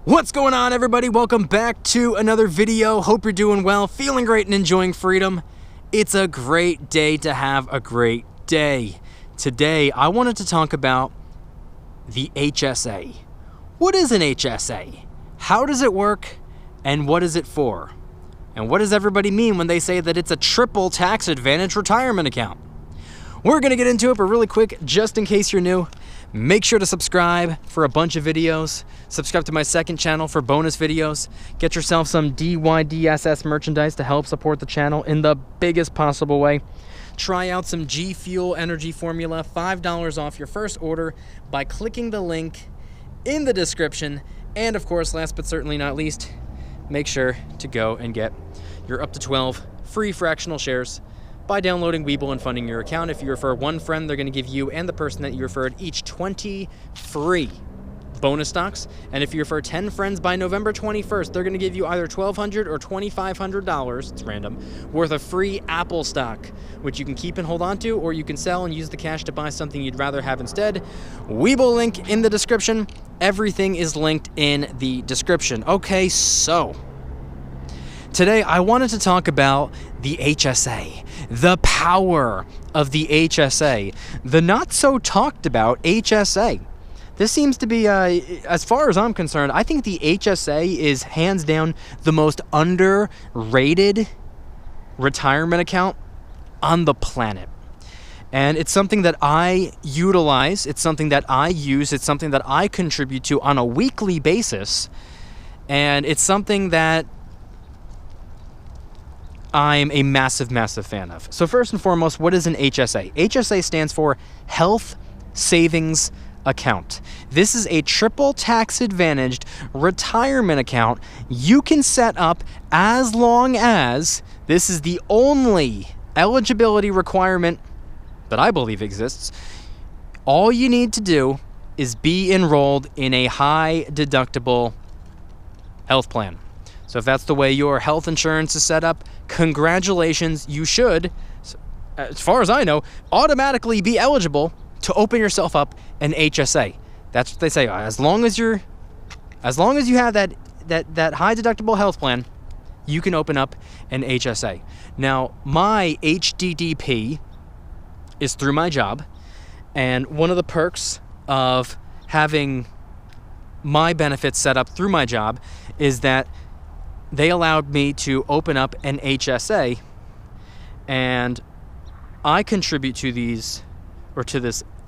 What's going on, everybody? Welcome back to another video. Hope you're doing well, feeling great, and enjoying freedom. It's a great day to have a great day. Today, I wanted to talk about the HSA. What is an HSA? How does it work? And what is it for? And what does everybody mean when they say that it's a triple tax advantage retirement account? We're going to get into it, but really quick, just in case you're new, make sure to subscribe for a bunch of videos. Subscribe to my second channel for bonus videos. Get yourself some DYDSS merchandise to help support the channel in the biggest possible way. Try out some G Fuel energy formula, $5 off your first order by clicking the link in the description. And of course, last but certainly not least, make sure to go and get your up to 12 free fractional shares by downloading Webull and funding your account. If you refer one friend, they're going to give you and the person that you referred each 20 free bonus stocks. And if you refer 10 friends by November 21st, they're going to give you either $1,200 or $2,500, it's random, worth of free Apple stock, which you can keep and hold on to, or you can sell and use the cash to buy something you'd rather have instead. Webull link in the description. Everything is linked in the description. Okay, so today I wanted to talk about the HSA, the power of the HSA, the not so talked about HSA. This seems to be, as far as I'm concerned, I think the HSA is hands down the most underrated retirement account on the planet. And it's something that I utilize, it's something that I use, it's something that I contribute to on a weekly basis, and it's something that I'm a massive, massive fan of. So first and foremost, what is an HSA? HSA stands for Health Savings Account. This is a triple tax advantaged retirement account you can set up as long as this is the only eligibility requirement that I believe exists. All you need to do is be enrolled in a high deductible health plan. So if that's the way your health insurance is set up, congratulations, you should, as far as I know, automatically be eligible to open yourself up an HSA. That's what they say. As long as you have that high deductible health plan, you can open up an HSA. Now, my HDDP is through my job, and one of the perks of having my benefits set up through my job is that they allowed me to open up an HSA, and I contribute to this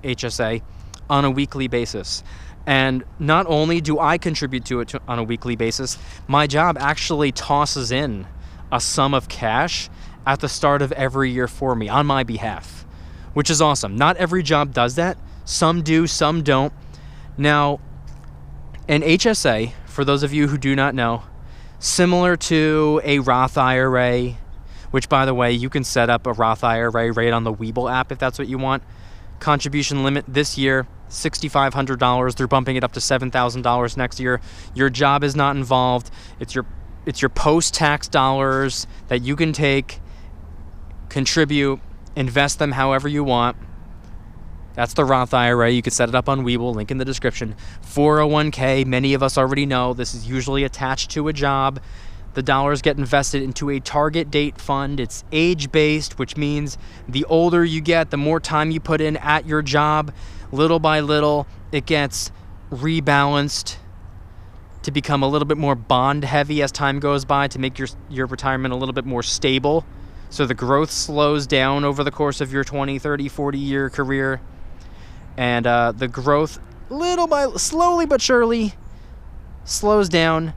HSA on a weekly basis. And not only do I contribute to it on a weekly basis, my job actually tosses in a sum of cash at the start of every year for me on my behalf, which is awesome. Not every job does that. Some do, some don't. Now, an HSA, for those of you who do not know, similar to a Roth IRA, which, by the way, you can set up a Roth IRA right on the Webull app if that's what you want. Contribution limit this year, $6,500. They're bumping it up to $7,000 next year. Your job is not involved. It's your post-tax dollars that you can take, contribute, invest them however you want. That's the Roth IRA. You can set it up on Webull, link in the description. 401k, many of us already know, this is usually attached to a job. The dollars get invested into a target date fund. It's age-based, which means the older you get, the more time you put in at your job. Little by little, it gets rebalanced to become a little bit more bond-heavy as time goes by, to make your retirement a little bit more stable. So the growth slows down over the course of your 20, 30, 40-year career. And the growth, slowly but surely, slows down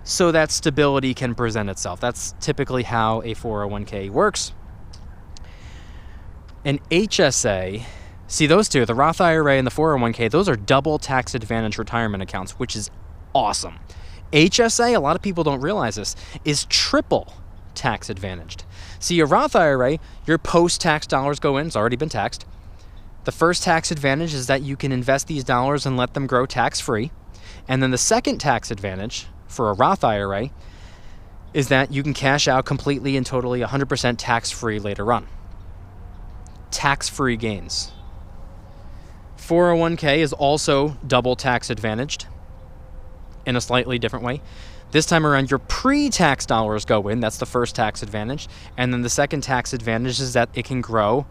so that stability can present itself. That's typically how a 401k works. An HSA, see those two, the Roth IRA and the 401k, those are double tax advantage retirement accounts, which is awesome. HSA, a lot of people don't realize this, is triple tax advantaged. See, a Roth IRA, your post-tax dollars go in, it's already been taxed. The first tax advantage is that you can invest these dollars and let them grow tax-free. And then the second tax advantage for a Roth IRA is that you can cash out completely and totally 100% tax-free later on. Tax-free gains. 401k is also double tax advantaged. in a slightly different way. This time around, your pre-tax dollars go in. That's the first tax advantage. And then the second tax advantage is that it can grow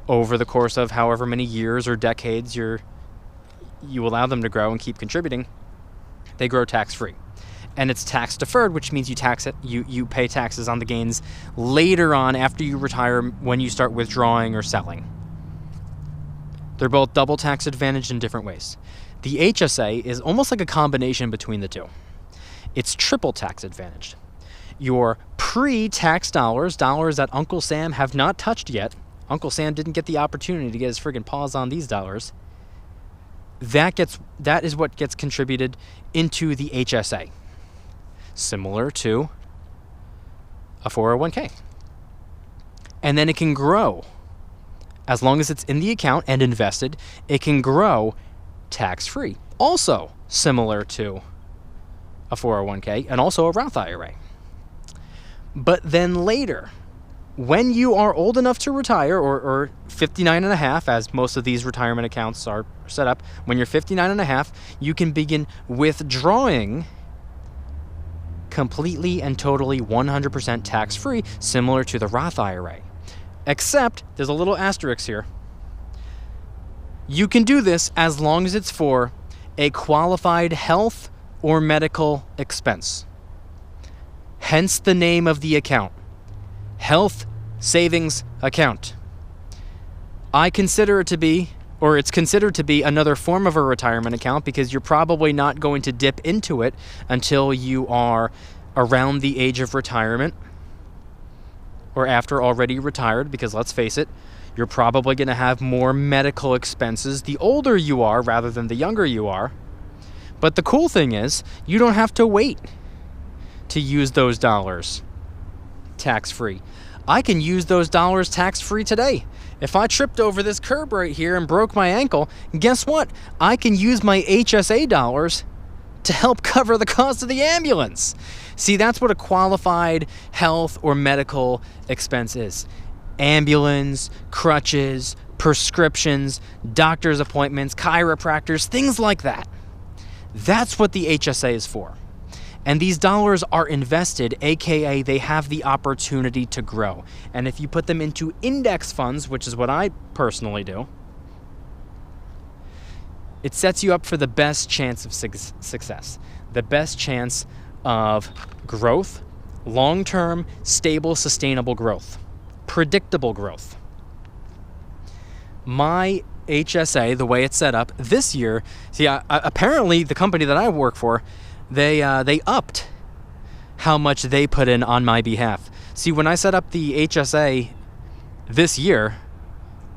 over the course of however many years or decades you allow them to grow and keep contributing. They grow tax-free. And it's tax-deferred, which means you pay taxes on the gains later on after you retire when you start withdrawing or selling. They're both double tax advantaged in different ways. The HSA is almost like a combination between the two. It's triple tax advantaged. Your pre-tax dollars that Uncle Sam have not touched yet, Uncle Sam didn't get the opportunity to get his friggin' paws on these dollars, that is what gets contributed into the HSA, similar to a 401k. And then it can grow. As long as it's in the account and invested, it can grow tax-free. Also similar to a 401k and also a Roth IRA. But then later, when you are old enough to retire, or 59 and a half, as most of these retirement accounts are set up, when you're 59 and a half, you can begin withdrawing completely and totally 100% tax-free, similar to the Roth IRA. Except, there's a little asterisk here. You can do this as long as it's for a qualified health or medical expense. Hence the name of the account, Health Savings Account. I consider it to be, or it's considered to be, another form of a retirement account because you're probably not going to dip into it until you are around the age of retirement or after already retired, because let's face it, you're probably going to have more medical expenses the older you are rather than the younger you are. But the cool thing is, you don't have to wait to use those dollars tax-free. I can use those dollars tax-free today. If I tripped over this curb right here and broke my ankle, guess what? I can use my HSA dollars to help cover the cost of the ambulance. See, that's what a qualified health or medical expense is. Ambulance, crutches, prescriptions, doctor's appointments, chiropractors, things like that. That's what the HSA is for. And these dollars are invested, aka they have the opportunity to grow. And if you put them into index funds, which is what I personally do, it sets you up for the best chance of success, the best chance of growth, long-term, stable, sustainable growth, predictable growth. My HSA, the way it's set up this year, apparently the company that I work for, they upped how much they put in on my behalf. See, when I set up the HSA this year,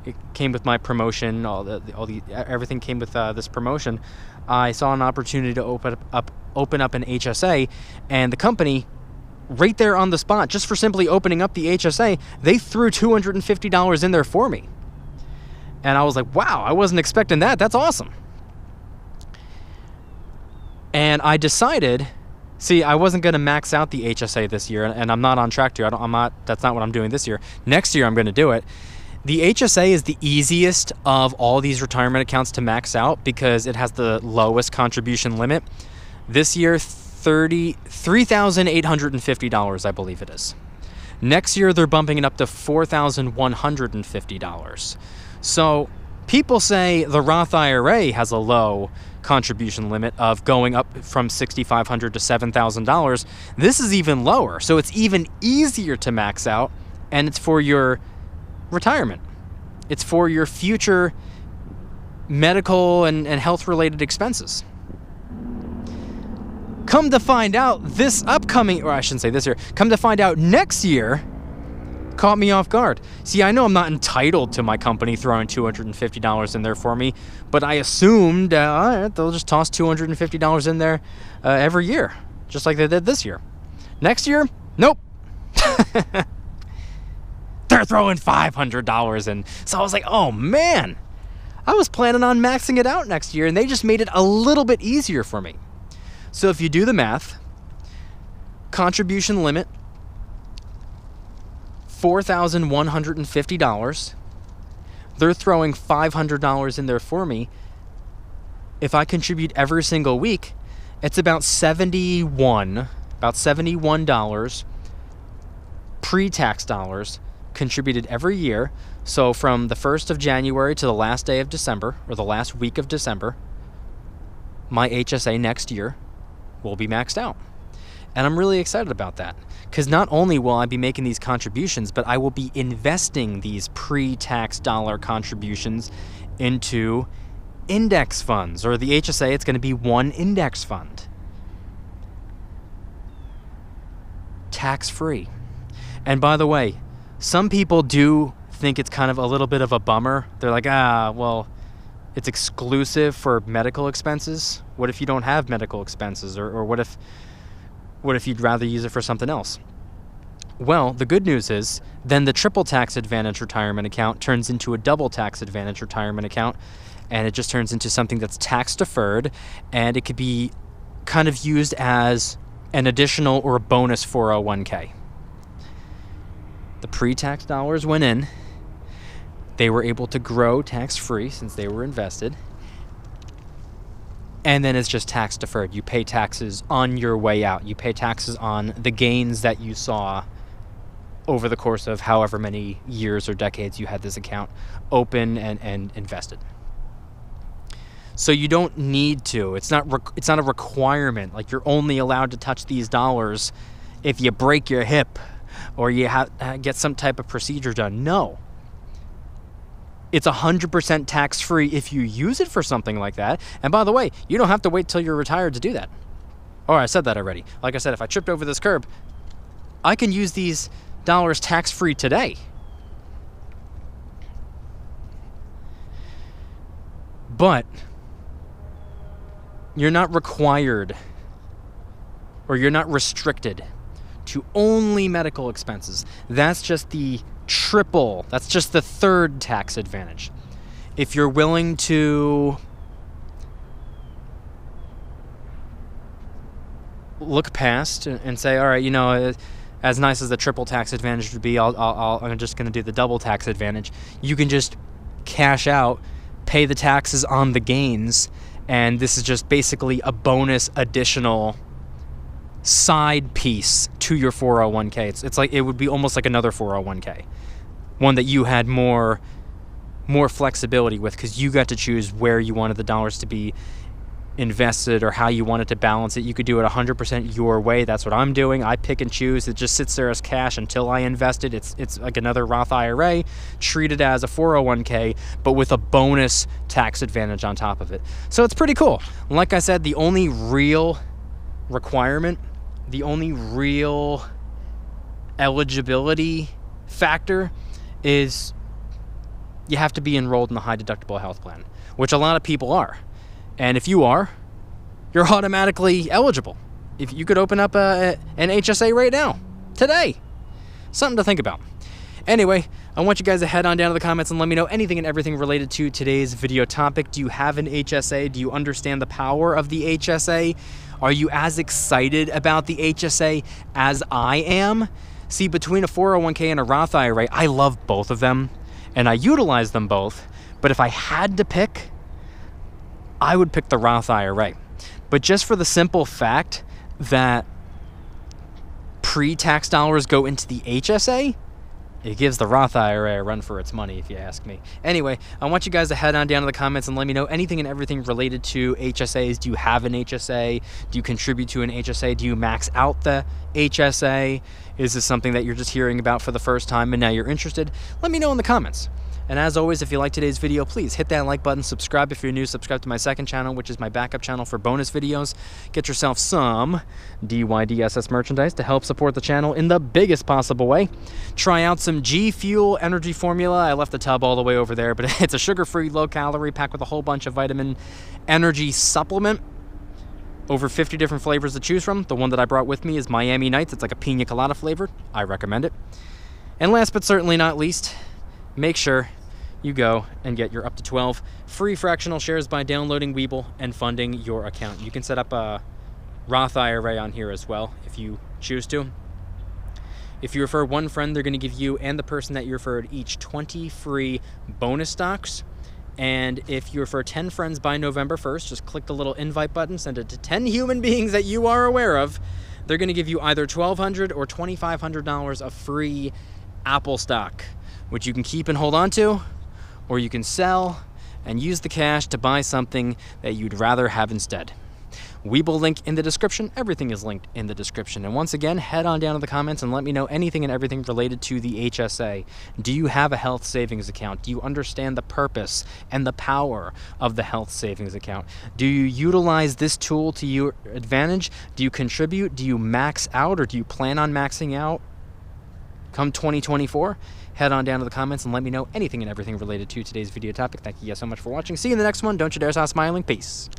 it came with my promotion. Everything came with this promotion. I saw an opportunity to open up an HSA, and the company, right there on the spot, just for simply opening up the HSA, they threw $250 in there for me. And I was like, wow, I wasn't expecting that. That's awesome. And I decided, I wasn't going to max out the HSA this year, and I'm not on track to. That's not what I'm doing this year. Next year, I'm going to do it. The HSA is the easiest of all these retirement accounts to max out because it has the lowest contribution limit. This year, $3,850, I believe it is. Next year, they're bumping it up to $4,150. So people say the Roth IRA has a low contribution limit of going up from $6,500 to $7,000. This is even lower, so it's even easier to max out, and it's for your retirement. It's for your future medical and health-related expenses. Come to find out, come to find out next year caught me off guard. See, I know I'm not entitled to my company throwing $250 in there for me, but I assumed they'll just toss $250 in there every year, just like they did this year. Next year, nope. They're throwing $500 in. So I was like, oh man, I was planning on maxing it out next year, and they just made it a little bit easier for me. So if you do the math, contribution limit, $4,150. They're throwing $500 in there for me. If I contribute every single week, It's about $71 pre-tax dollars contributed every year. So from the 1st of January to the last day of December, or the last week of December, my HSA next year will be maxed out. And I'm really excited about that, because not only will I be making these contributions, but I will be investing these pre-tax dollar contributions into index funds, or the HSA, it's going to be one index fund. Tax-free. And by the way, some people do think it's kind of a little bit of a bummer. They're like, well, it's exclusive for medical expenses. What if you don't have medical expenses? Or what if you'd rather use it for something else? Well, the good news is then the triple tax advantage retirement account turns into a double tax advantage retirement account, and it just turns into something that's tax deferred, and it could be kind of used as an additional or a bonus 401k. The pre-tax dollars went in. They were able to grow tax-free since they were invested. And then it's just tax deferred. You pay taxes on your way out. You pay taxes on the gains that you saw over the course of however many years or decades you had this account open and invested. So you don't need to. It's not a requirement. Like, you're only allowed to touch these dollars if you break your hip or you get some type of procedure done. No. It's 100% tax-free if you use it for something like that. And by the way, you don't have to wait till you're retired to do that. Oh, I said that already. Like I said, if I tripped over this curb, I can use these dollars tax-free today. But you're not required, or you're not restricted to only medical expenses. That's just the third tax advantage. If you're willing to look past and say, all right, as nice as the triple tax advantage would be, I'm just going to do the double tax advantage. You can just cash out, pay the taxes on the gains, and this is just basically a bonus additional side piece to your 401k. It's like, it would be almost like another 401k. One that you had more flexibility with, because you got to choose where you wanted the dollars to be invested or how you wanted to balance it. You could do it 100% your way. That's what I'm doing. I pick and choose. It just sits there as cash until I invest it. It's like another Roth IRA, treated as a 401k, but with a bonus tax advantage on top of it. So it's pretty cool. Like I said, the only real requirement, the only real eligibility factor is you have to be enrolled in the high deductible health plan, which a lot of people are. And if you are, you're automatically eligible. If you could open up an HSA right now, today. Something to think about. Anyway, I want you guys to head on down to the comments and let me know anything and everything related to today's video topic. Do you have an HSA? Do you understand the power of the HSA? Are you as excited about the HSA as I am? See, between a 401k and a Roth IRA, I love both of them, and I utilize them both. But if I had to pick, I would pick the Roth IRA. But just for the simple fact that pre-tax dollars go into the HSA, it gives the Roth IRA a run for its money, if you ask me. Anyway, I want you guys to head on down to the comments and let me know anything and everything related to HSAs. Do you have an HSA? Do you contribute to an HSA? Do you max out the HSA? Is this something that you're just hearing about for the first time and now you're interested? Let me know in the comments. And as always, if you like today's video, please hit that like button, subscribe if you're new, subscribe to my second channel, which is my backup channel for bonus videos. Get yourself some DYDSS merchandise to help support the channel in the biggest possible way. Try out some G Fuel energy formula. I left the tub all the way over there, but it's a sugar-free, low-calorie, packed with a whole bunch of vitamin energy supplement. Over 50 different flavors to choose from. The one that I brought with me is Miami Nights. It's like a pina colada flavor. I recommend it. And last but certainly not least, make sure you go and get your up to 12 free fractional shares by downloading Webull and funding your account. You can set up a Roth IRA on here as well if you choose to. If you refer one friend, they're going to give you and the person that you referred each 20 free bonus stocks And if you refer 10 friends by November 1st, just click the little invite button, send it to 10 human beings that you are aware of. They're going to give you either $1,200 or $2,500 of free Apple stock, which you can keep and hold on to, or you can sell and use the cash to buy something that you'd rather have instead. We will link in the description. Everything is linked in the description. And once again, head on down to the comments and let me know anything and everything related to the HSA. Do you have a health savings account? Do you understand the purpose and the power of the health savings account? Do you utilize this tool to your advantage? Do you contribute? Do you max out, or do you plan on maxing out come 2024? Head on down to the comments and let me know anything and everything related to today's video topic. Thank you guys so much for watching. See you in the next one. Don't you dare stop smiling. Peace.